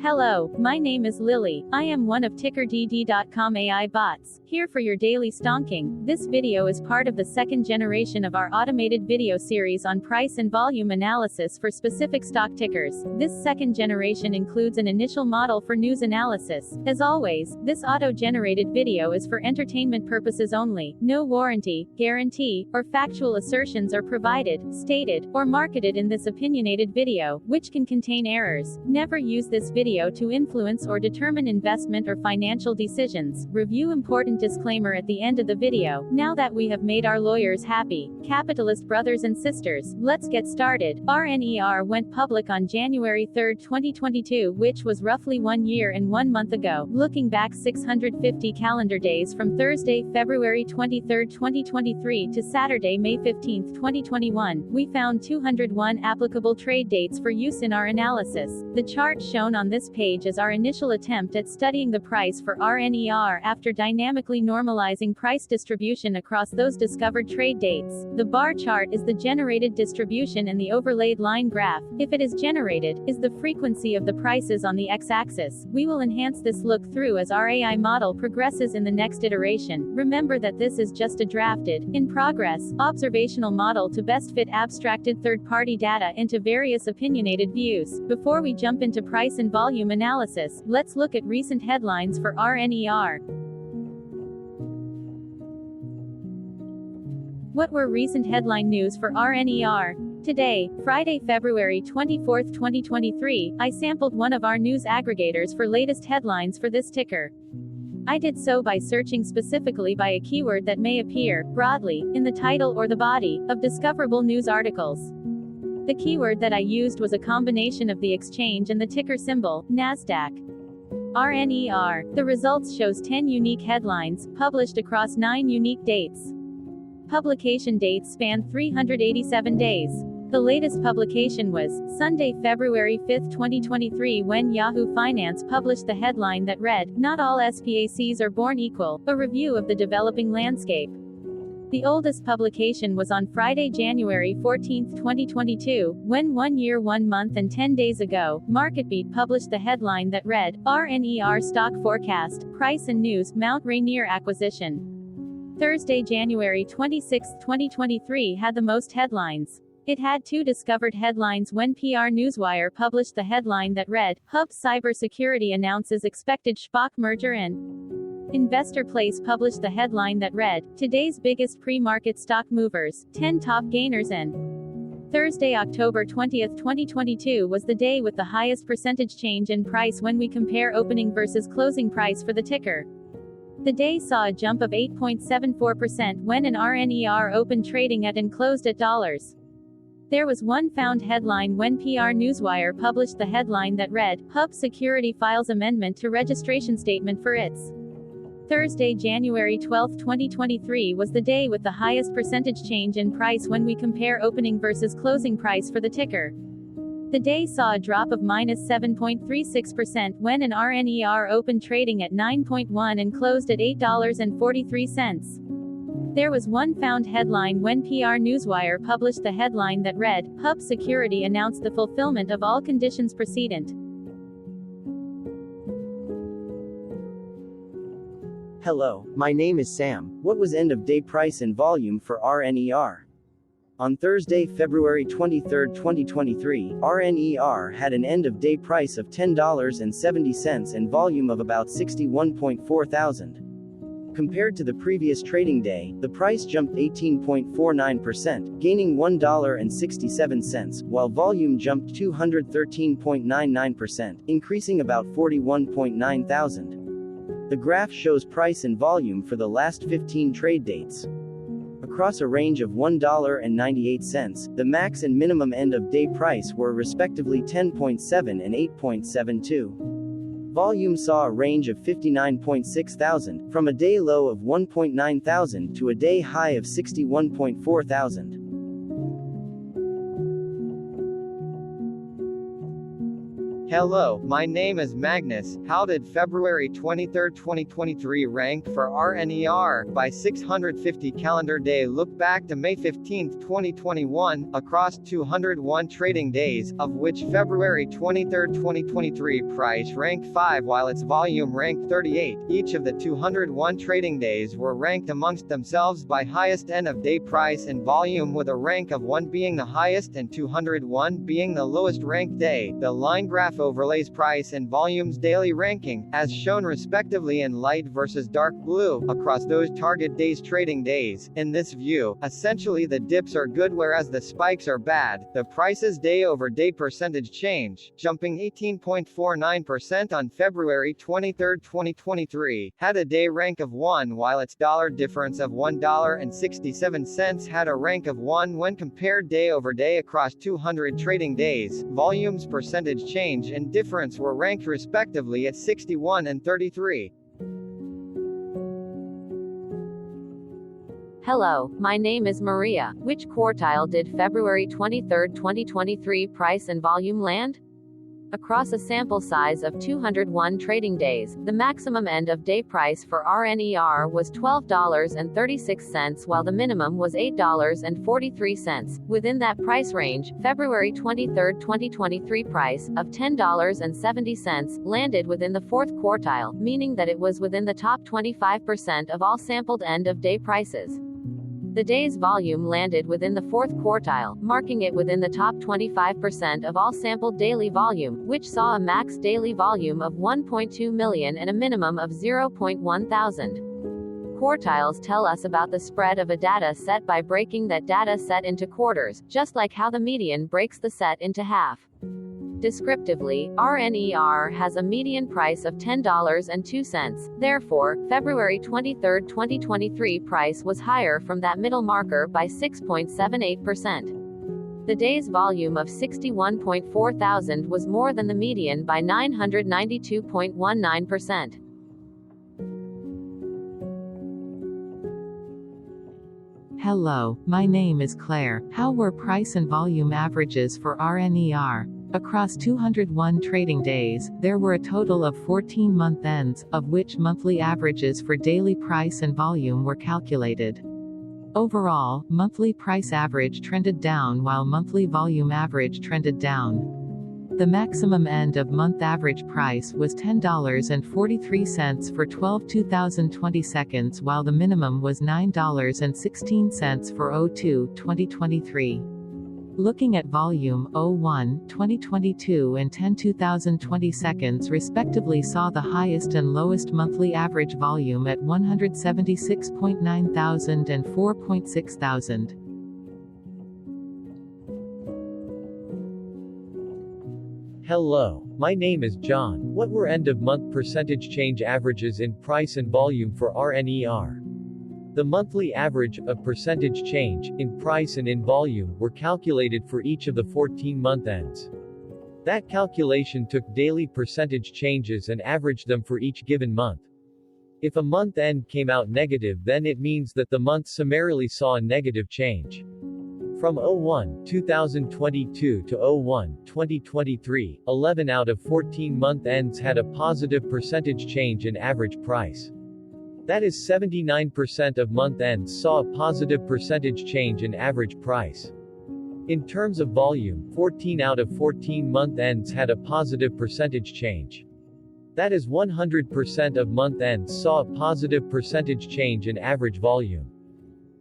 Hello, my name is Lily. I am one of TickerDD.com AI bots, here for your daily stonking. This video is part of the second generation of our automated video series on price and volume analysis for specific stock tickers. This second generation includes an initial model for news analysis. As always, this auto-generated video is for entertainment purposes only. No warranty, guarantee, or factual assertions are provided, stated, or marketed in this opinionated video, which can contain errors. Never use this video to influence or determine investment or financial decisions. Review important disclaimer at the end of the video. Now that we have made our lawyers happy, capitalist brothers and sisters, let's get started. RNER went public on January 3, 2022, which was roughly 1 year and 1 month ago. Looking back 650 calendar days from Thursday, February 23, 2023 to Saturday, May 15, 2021, we found 201 applicable trade dates for use in our analysis. The chart shown on this page is our initial attempt at studying the price for RNER after dynamically normalizing price distribution across those discovered trade dates. The bar chart is the generated distribution and the overlaid line graph, if it is generated, is the frequency of the prices on the x-axis. We will enhance this look through as our AI model progresses in the next iteration. Remember that this is just a drafted, in progress, observational model to best fit abstracted third-party data into various opinionated views. Before we jump into price and volume analysis, let's look at recent headlines for RNER. What were recent headline news for RNER? Today, Friday, February 24, 2023, I sampled one of our news aggregators for latest headlines for this ticker. I did so by searching specifically by a keyword that may appear, broadly, in the title or the body, of discoverable news articles. The keyword that I used was a combination of the exchange and the ticker symbol, NASDAQ. RNER. The results shows 10 unique headlines, published across 9 unique dates. Publication dates span 387 days. The latest publication was Sunday, February 5, 2023, when Yahoo Finance published the headline that read, "Not all SPACs are born equal, a review of the developing landscape." The oldest publication was on Friday, January 14, 2022, when 1 year, 1 month and 10 days ago, MarketBeat published the headline that read, RNER Stock Forecast, Price and News, Mount Rainier Acquisition. Thursday, January 26, 2023 had the most headlines. It had 2 discovered headlines when PR Newswire published the headline that read, Hub Cybersecurity Announces Expected SPAC Merger and Investor Place published the headline that read, Today's Biggest Pre-Market Stock Movers, 10 Top Gainers and Thursday, October 20, 2022 was the day with the highest percentage change in price when we compare opening versus closing price for the ticker. The day saw a jump of 8.74% when an RNER opened trading at and closed at dollars. There was one found headline when PR Newswire published the headline that read, Hub Security files amendment to registration statement for its Thursday, January 12, 2023 was the day with the highest percentage change in price when we compare opening versus closing price for the ticker. The day saw a drop of -7.36% when an RNER opened trading at 9.1 and closed at $8.43. There was one found headline when PR Newswire published the headline that read, Hub Security announced the fulfillment of all conditions precedent. Hello, my name is Sam. What was end of day price and volume for RNER? On Thursday, February 23, 2023, RNER had an end of day price of $10.70 and volume of about 61.4 thousand. Compared to the previous trading day, the price jumped 18.49%, gaining $1.67, while volume jumped 213.99%, increasing about 41.9 thousand. The graph shows price and volume for the last 15 trade dates. Across a range of $1.98, the max and minimum end of day price were respectively 10.7 and 8.72. Volume saw a range of 59.6 thousand, from a day low of 1.9 thousand to a day high of 61.4 thousand. Hello, my name is Magnus. How did February 23, 2023 rank for RNER by 650 calendar day? Look back to May 15, 2021, across 201 trading days, of which February 23, 2023 price ranked 5 while its volume ranked 38. Each of the 201 trading days were ranked amongst themselves by highest end of day price and volume, with a rank of 1 being the highest and 201 being the lowest ranked day. The line graph overlays price and volume's daily ranking, as shown respectively in light versus dark blue, across those target days trading days. In this view, essentially the dips are good whereas the spikes are bad. The price's day-over-day percentage change, jumping 18.49% on February 23, 2023, had a day rank of 1 while its dollar difference of $1.67 had a rank of 1 when compared day-over-day across 200 trading days. Volume's percentage change and difference were ranked respectively at 61 and 33. Hello, my name is Maria. Which quartile did February 23, 2023 price and volume land? Across a sample size of 201 trading days, the maximum end of day price for RNER was $12.36 while the minimum was $8.43. Within that price range, February 23, 2023 price of $10.70 landed within the fourth quartile, meaning that it was within the top 25% of all sampled end of day prices. The day's volume landed within the fourth quartile, marking it within the top 25% of all sampled daily volume, which saw a max daily volume of 1.2 million and a minimum of 0.1 thousand. Quartiles tell us about the spread of a data set by breaking that data set into quarters, just like how the median breaks the set into half. Descriptively, RNER has a median price of $10.02. Therefore, February 23, 2023 price was higher from that middle marker by 6.78%. The day's volume of 61.4 thousand was more than the median by 992.19%. Hello, my name is Claire. How were price and volume averages for RNER? Across 201 trading days, there were a total of 14 month ends, of which monthly averages for daily price and volume were calculated. Overall, monthly price average trended down while monthly volume average trended down. The maximum end of month average price was $10.43 for 12/2020 seconds while the minimum was $9.16 for 02/2023. Looking at volume, 01/2022 and 10/2020 seconds respectively saw the highest and lowest monthly average volume at 176.9 thousand and 4.6 thousand. Hello, my name is John. What were end-of-month percentage change averages in price and volume for RNER? The monthly average of percentage change, in price and in volume, were calculated for each of the 14 month ends. That calculation took daily percentage changes and averaged them for each given month. If a month end came out negative, then it means that the month summarily saw a negative change. From 01/2022 to 01/2023, 11 out of 14 month ends had a positive percentage change in average price. That is 79% of month ends saw a positive percentage change in average price. In terms of volume, 14 out of 14 month ends had a positive percentage change. That is 100% of month ends saw a positive percentage change in average volume.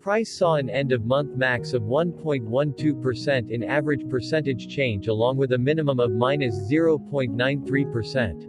Price saw an end-of-month max of 1.12% in average percentage change along with a minimum of -0.93%.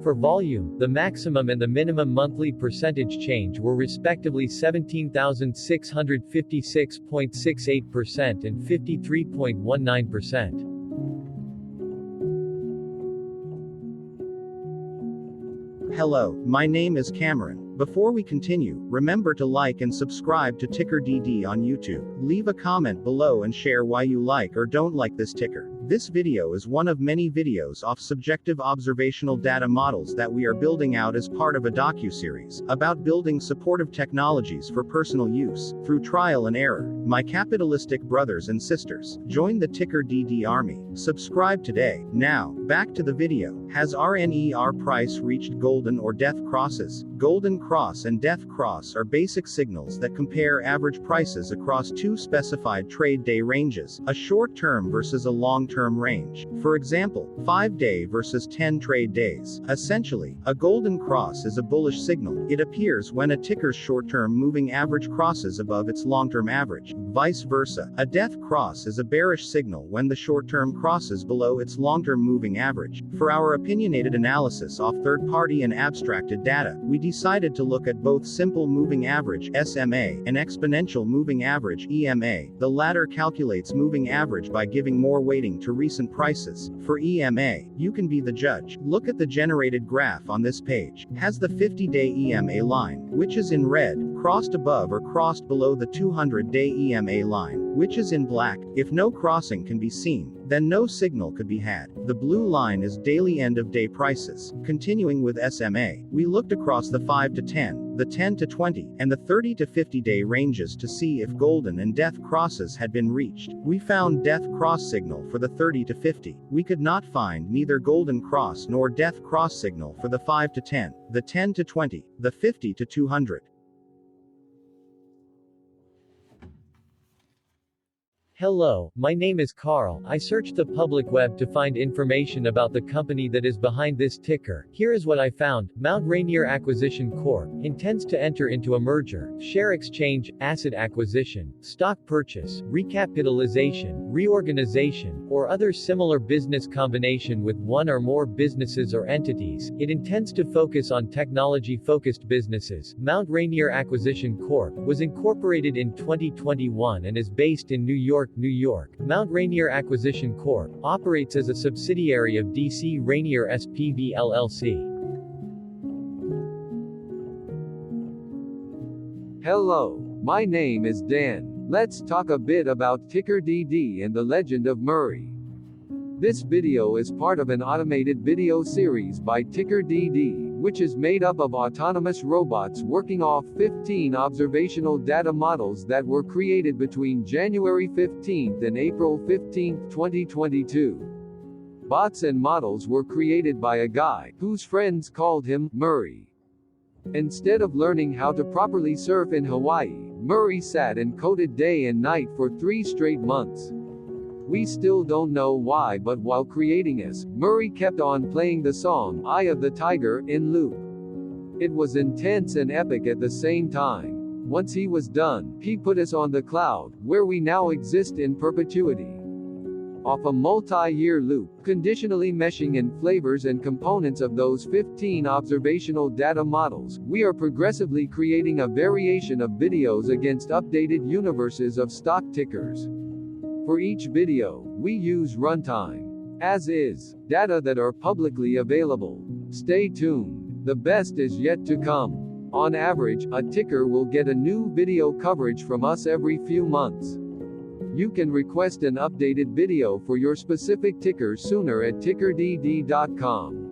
For volume, the maximum and the minimum monthly percentage change were respectively 17,656.68% and 53.19%. Hello, my name is Cameron. Before we continue, remember to like and subscribe to TickerDD on YouTube. Leave a comment below and share why you like or don't like this ticker. This video is one of many videos off subjective observational data models that we are building out as part of a docuseries about building supportive technologies for personal use, through trial and error. My capitalistic brothers and sisters, join the TickerDD army. Subscribe today. Now, back to the video. Has RNER price reached golden or death crosses? Golden cross and death cross are basic signals that compare average prices across two specified trade day ranges, a short-term versus a long-term range. For example, 5-day versus 10 trade days. Essentially, a golden cross is a bullish signal. It appears when a ticker's short-term moving average crosses above its long-term average. Vice versa, a death cross is a bearish signal when the short-term crosses below its long-term moving average. For our opinionated analysis off third-party and abstracted data, we decided to look at both simple moving average (SMA) and exponential moving average (EMA). The latter calculates moving average by giving more weighting to recent prices. For EMA, you can be the judge. Look at the generated graph on this page. Has the 50-day EMA line, which is in red, crossed above or crossed below the 200-day EMA line, which is in black? If no crossing can be seen, then no signal could be had. The blue line is daily end-of-day prices. Continuing with SMA, we looked across the 5 to 10, the 10 to 20, and the 30 to 50-day ranges to see if golden and death crosses had been reached. We found death cross signal for the 30 to 50. We could not find neither golden cross nor death cross signal for the 5 to 10, the 10 to 20, the 50 to 200. Hello, my name is Carl. I searched the public web to find information about the company that is behind this ticker. Here is what I found. Mount Rainier Acquisition Corp. intends to enter into a merger, share exchange, asset acquisition, stock purchase, recapitalization, reorganization, or other similar business combination with one or more businesses or entities. It intends to focus on technology-focused businesses. Mount Rainier Acquisition Corp. was incorporated in 2021 and is based in New York, New York. Mount Rainier Acquisition Corp. operates as a subsidiary of DC Rainier SPV LLC. Hello, my name is Dan. Let's talk a bit about TickerDD and the Legend of Murray. This video is part of an automated video series by TickerDD, which is made up of autonomous robots working off 15 observational data models that were created between January 15th and April 15th, 2022. Bots and models were created by a guy, whose friends called him Murray. Instead of learning how to properly surf in Hawaii, Murray sat and coded day and night for 3 straight months. We still don't know why, but while creating us, Murray kept on playing the song Eye of the Tiger in loop. It was intense and epic at the same time. Once he was done, he put us on the cloud, where we now exist in perpetuity. Off a multi-year loop, conditionally meshing in flavors and components of those 15 observational data models, we are progressively creating a variation of videos against updated universes of stock tickers. For each video, we use runtime, as is, data that are publicly available. Stay tuned. The best is yet to come. On average, a ticker will get a new video coverage from us every few months. You can request an updated video for your specific ticker sooner at TickerDD.com.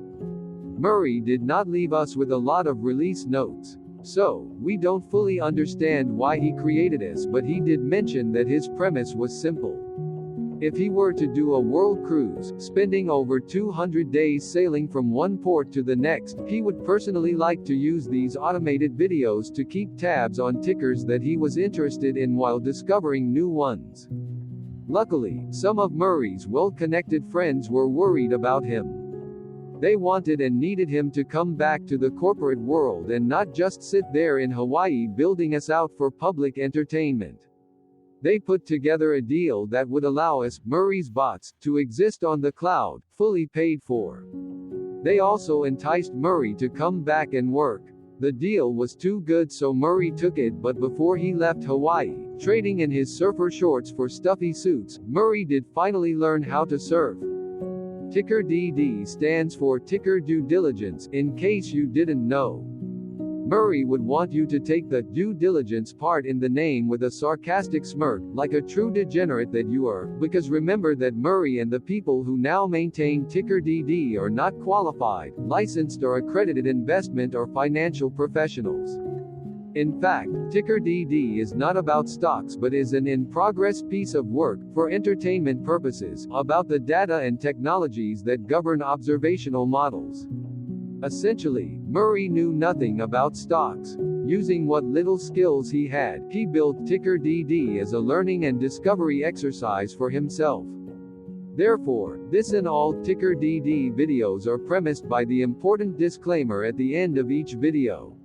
Murray did not leave us with a lot of release notes. So, we don't fully understand why he created us, but he did mention that his premise was simple. If he were to do a world cruise, spending over 200 days sailing from one port to the next, he would personally like to use these automated videos to keep tabs on tickers that he was interested in while discovering new ones. Luckily, some of Murray's well-connected friends were worried about him. They wanted and needed him to come back to the corporate world and not just sit there in Hawaii building us out for public entertainment. They put together a deal that would allow us, Murray's bots, to exist on the cloud, fully paid for. They also enticed Murray to come back and work. The deal was too good, so Murray took it, but before he left Hawaii, trading in his surfer shorts for stuffy suits, Murray did finally learn how to surf. TickerDD stands for Ticker Due Diligence, in case you didn't know. Murray would want you to take the due diligence part in the name with a sarcastic smirk, like a true degenerate that you are, because remember that Murray and the people who now maintain TickerDD are not qualified, licensed or accredited investment or financial professionals. In fact, TickerDD is not about stocks but is an in-progress piece of work, for entertainment purposes, about the data and technologies that govern observational models. Essentially, Murray knew nothing about stocks. Using what little skills he had, he built TickerDD as a learning and discovery exercise for himself. Therefore, this and all TickerDD videos are premised by the important disclaimer at the end of each video.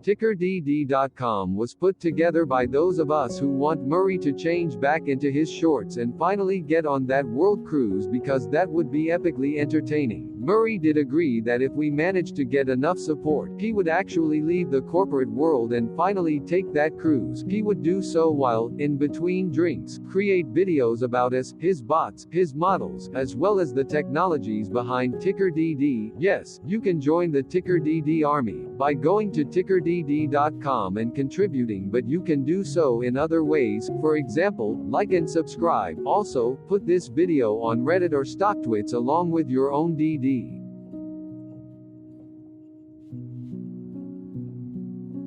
TickerDD.com was put together by those of us who want Murray to change back into his shorts and finally get on that world cruise, because that would be epically entertaining. Murray did agree that if we managed to get enough support, he would actually leave the corporate world and finally take that cruise. He would do so while, in between drinks, create videos about us, his bots, his models, as well as the technologies behind TickerDD. Yes, you can join the TickerDD army by going to TickerDD.com and contributing, but you can do so in other ways. For example, like and subscribe. Also, put this video on Reddit or StockTwits along with your own DD.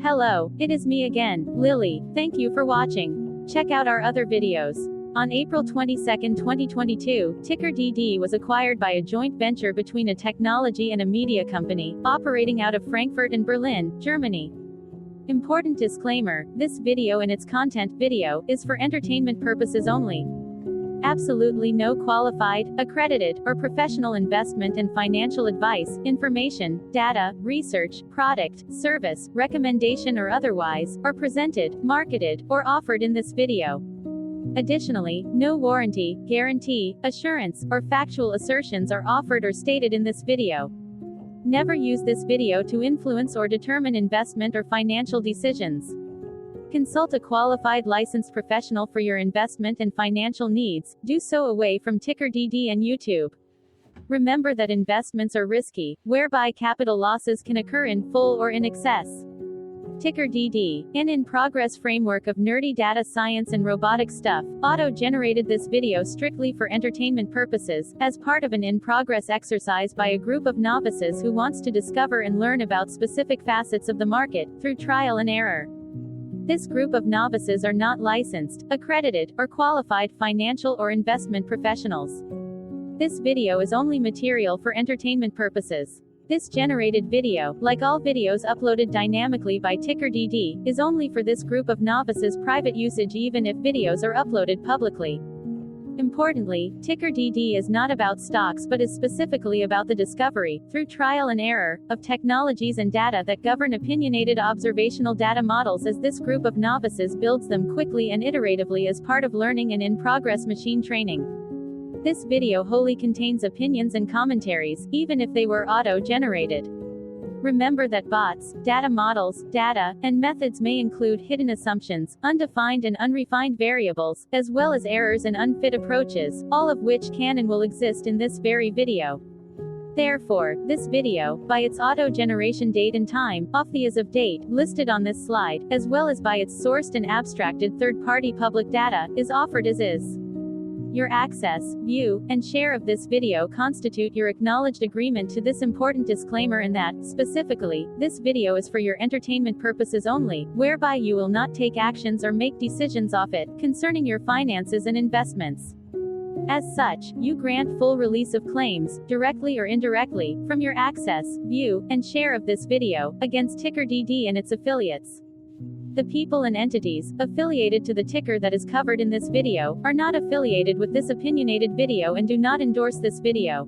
Hello, it is me again, Lily. Thank you for watching. Check out our other videos. On April 22, 2022, TickerDD was acquired by a joint venture between a technology and a media company, operating out of Frankfurt and Berlin, Germany. Important disclaimer, this video and its content video is for entertainment purposes only. Absolutely no qualified, accredited, or professional investment and financial advice, information, data, research, product, service, recommendation or otherwise, are presented, marketed, or offered in this video. Additionally, no warranty, guarantee, assurance, or factual assertions are offered or stated in this video. Never use this video to influence or determine investment or financial decisions. Consult a qualified licensed professional for your investment and financial needs. Do so away from TickerDD and YouTube. Remember that investments are risky, whereby capital losses can occur in full or in excess. TickerDD, an in-progress framework of nerdy data science and robotic stuff, auto-generated this video strictly for entertainment purposes, as part of an in-progress exercise by a group of novices who wants to discover and learn about specific facets of the market, through trial and error. This group of novices are not licensed, accredited, or qualified financial or investment professionals. This video is only material for entertainment purposes. This generated video, like all videos uploaded dynamically by TickerDD, is only for this group of novices' private usage even if videos are uploaded publicly. Importantly, TickerDD is not about stocks but is specifically about the discovery, through trial and error, of technologies and data that govern opinionated observational data models, as this group of novices builds them quickly and iteratively as part of learning and in-progress machine training. This video wholly contains opinions and commentaries, even if they were auto-generated. Remember that bots, data models, data, and methods may include hidden assumptions, undefined and unrefined variables, as well as errors and unfit approaches, all of which can and will exist in this very video. Therefore, this video, by its auto-generation date and time, off the as of date, listed on this slide, as well as by its sourced and abstracted third-party public data, is offered as is. Your access, view, and share of this video constitute your acknowledged agreement to this important disclaimer, and that, specifically, this video is for your entertainment purposes only, whereby you will not take actions or make decisions off it, concerning your finances and investments. As such, you grant full release of claims, directly or indirectly, from your access, view, and share of this video, against TickerDD and its affiliates. The people and entities affiliated to the ticker that is covered in this video are not affiliated with this opinionated video and do not endorse this video.